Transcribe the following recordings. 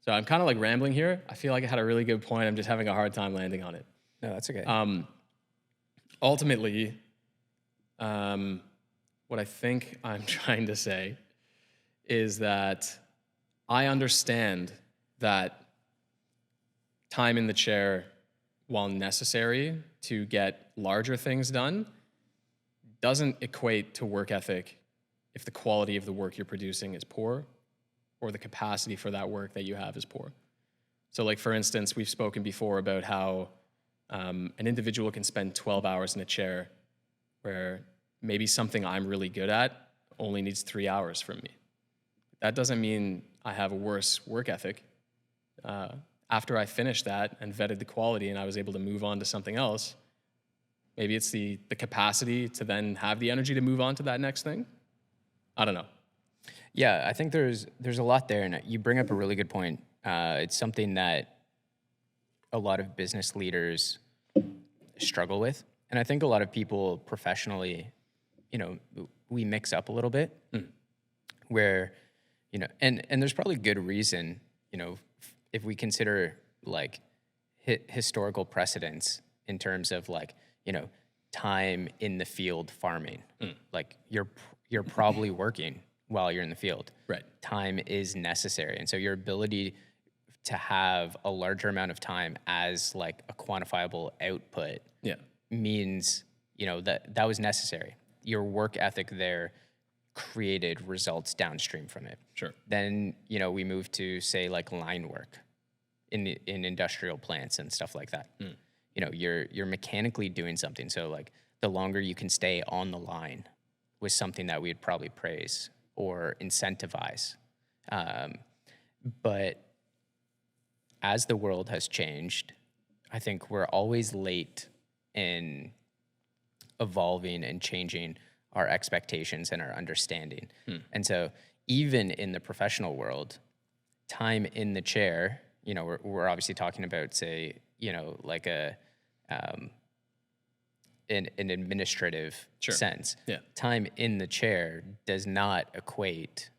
So I'm kind of like rambling here. I feel like I had a really good point. I'm just having a hard time landing on it. No, that's okay. Ultimately, what I think I'm trying to say is that I understand that time in the chair, while necessary to get larger things done, doesn't equate to work ethic if the quality of the work you're producing is poor or the capacity for that work that you have is poor. So like, for instance, we've spoken before about how an individual can spend 12 hours in a chair where maybe something I'm really good at only needs 3 hours from me. That doesn't mean I have a worse work ethic. After I finished that and vetted the quality and I was able to move on to something else, maybe it's the capacity to then have the energy to move on to that next thing. I don't know. Yeah, I think there's a lot there, and you bring up a really good point. It's something that a lot of business leaders struggle with, and I think a lot of people professionally, we mix up a little bit, where, and there's probably good reason, if we consider like historical precedents in terms of like, time in the field farming, like you're probably working while you're in the field. Right. Time is necessary. And so your ability to have a larger amount of time as like a quantifiable output means, that was necessary. Your work ethic there created results downstream from it. Sure. Then, we move to say like line work in industrial plants and stuff like that. You're mechanically doing something. So like the longer you can stay on the line was something that we'd probably praise or incentivize. But as the world has changed, I think we're always late in evolving and changing our expectations and our understanding. And so even in the professional world, time in the chair, we're obviously talking about, say, like an administrative sense. Yeah. Time in the chair does not equate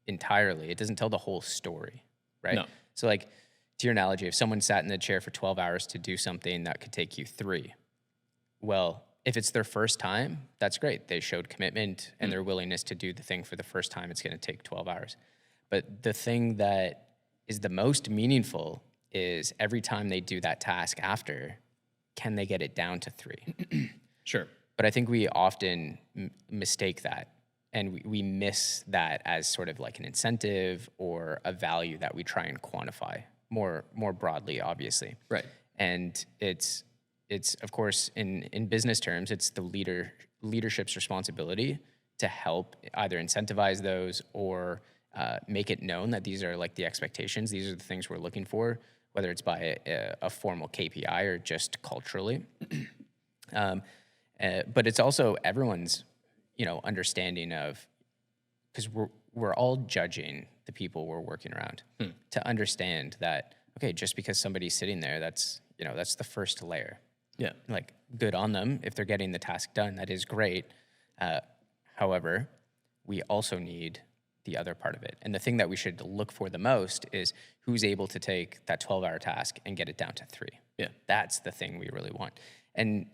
entirely. It doesn't tell the whole story, right? No. So like, to your analogy, if someone sat in the chair for 12 hours to do something that could take you 3, well, if it's their first time, that's great. They showed commitment and their willingness to do the thing for the first time. It's going to take 12 hours. But the thing that is the most meaningful is every time they do that task after, can they get it down to 3? Sure. But I think we often mistake that, and we miss that as sort of like an incentive or a value that we try and quantify more broadly, obviously. Right. And it's of course in business terms, it's the leadership's responsibility to help either incentivize those or make it known that these are like the expectations. These are the things we're looking for, whether it's by a formal KPI or just culturally. But it's also everyone's, understanding of, because we're all judging the people we're working around to understand that, okay, just because somebody's sitting there, that's the first layer. Yeah. Like, good on them if they're getting the task done. That is great. However, we also need the other part of it. And the thing that we should look for the most is who's able to take that 12-hour task and get it down to 3. Yeah. That's the thing we really want. And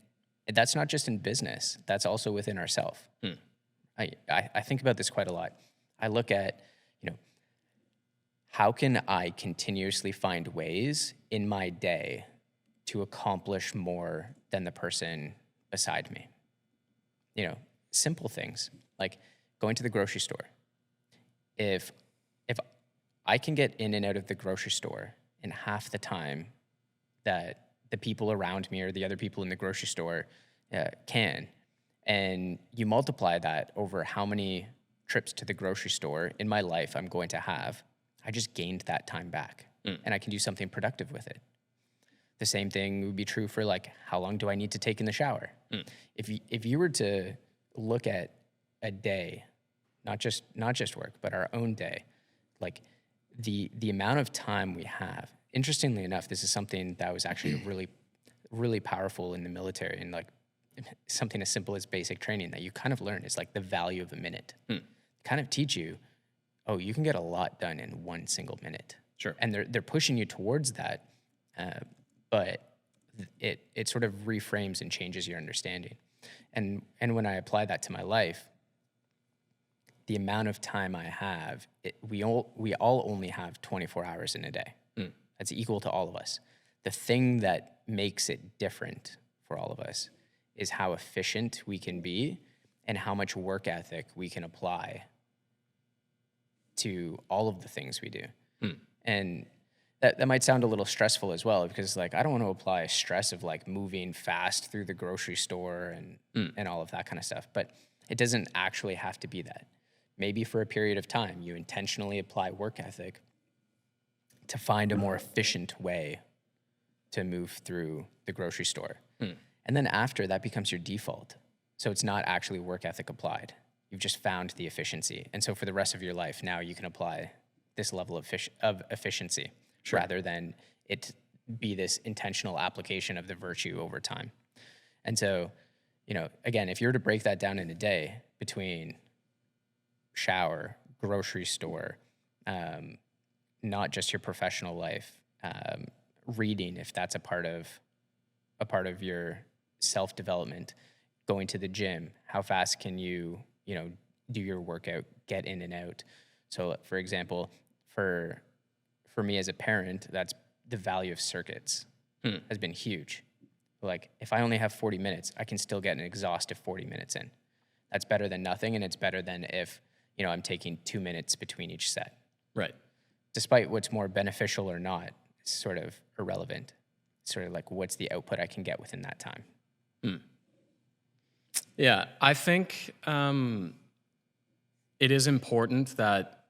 that's not just in business. That's also within ourselves. I think about this quite a lot. I look at, how can I continuously find ways in my day to accomplish more than the person beside me? Simple things like going to the grocery store. If I can get in and out of the grocery store in half the time that the people around me or the other people in the grocery store can, and you multiply that over how many trips to the grocery store in my life I'm going to have, I just gained that time back, and I can do something productive with it. The same thing would be true for like, how long do I need to take in the shower? If you were to look at a day, not just work, but our own day, like the amount of time we have. Interestingly enough, this is something that was actually really, really powerful in the military, and like something as simple as basic training that you kind of learn is like the value of a minute. Kind of teach you, oh, you can get a lot done in 1 single minute. Sure. And they're pushing you towards that, but it sort of reframes and changes your understanding. And when I apply that to my life, the amount of time I have, we all only have 24 hours in a day. That's equal to all of us. The thing that makes it different for all of us is how efficient we can be and how much work ethic we can apply to all of the things we do. And that might sound a little stressful as well, because like I don't want to apply stress of like moving fast through the grocery store and all of that kind of stuff. But it doesn't actually have to be that. Maybe for a period of time, you intentionally apply work ethic to find a more efficient way to move through the grocery store. And then after, that becomes your default. So it's not actually work ethic applied. You've just found the efficiency. And so for the rest of your life, now you can apply this level of efficiency rather than it be this intentional application of the virtue over time. And so, you know, again, if you were to break that down in a day between shower, grocery store, not just your professional life, reading, if that's a part of your self-development, going to the gym, how fast can you do your workout, get in and out. So for example, for me as a parent, that's the value of circuits has been huge. Like if I only have 40 minutes, I can still get an exhaustive 40 minutes in. That's better than nothing. And it's better than if, I'm taking 2 minutes between each set. Right. Despite what's more beneficial or not, it's sort of irrelevant. It's sort of like what's the output I can get within that time. Yeah, I think it is important that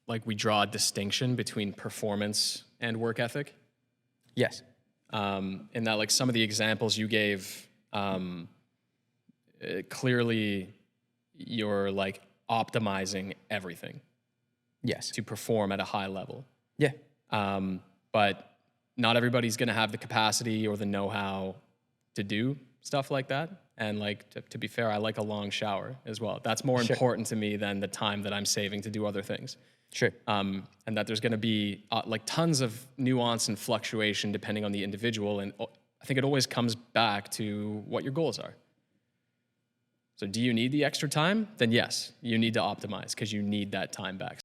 like we draw a distinction between performance and work ethic. Yes. And that like some of the examples you gave, clearly you're like optimizing everything. Yes. To perform at a high level. Yeah. But not everybody's going to have the capacity or the know-how to do stuff like that. And like, to be fair, I like a long shower as well. That's more important to me than the time that I'm saving to do other things. Sure. And that there's going to be like tons of nuance and fluctuation depending on the individual. And I think it always comes back to what your goals are. So do you need the extra time? Then yes, you need to optimize because you need that time back.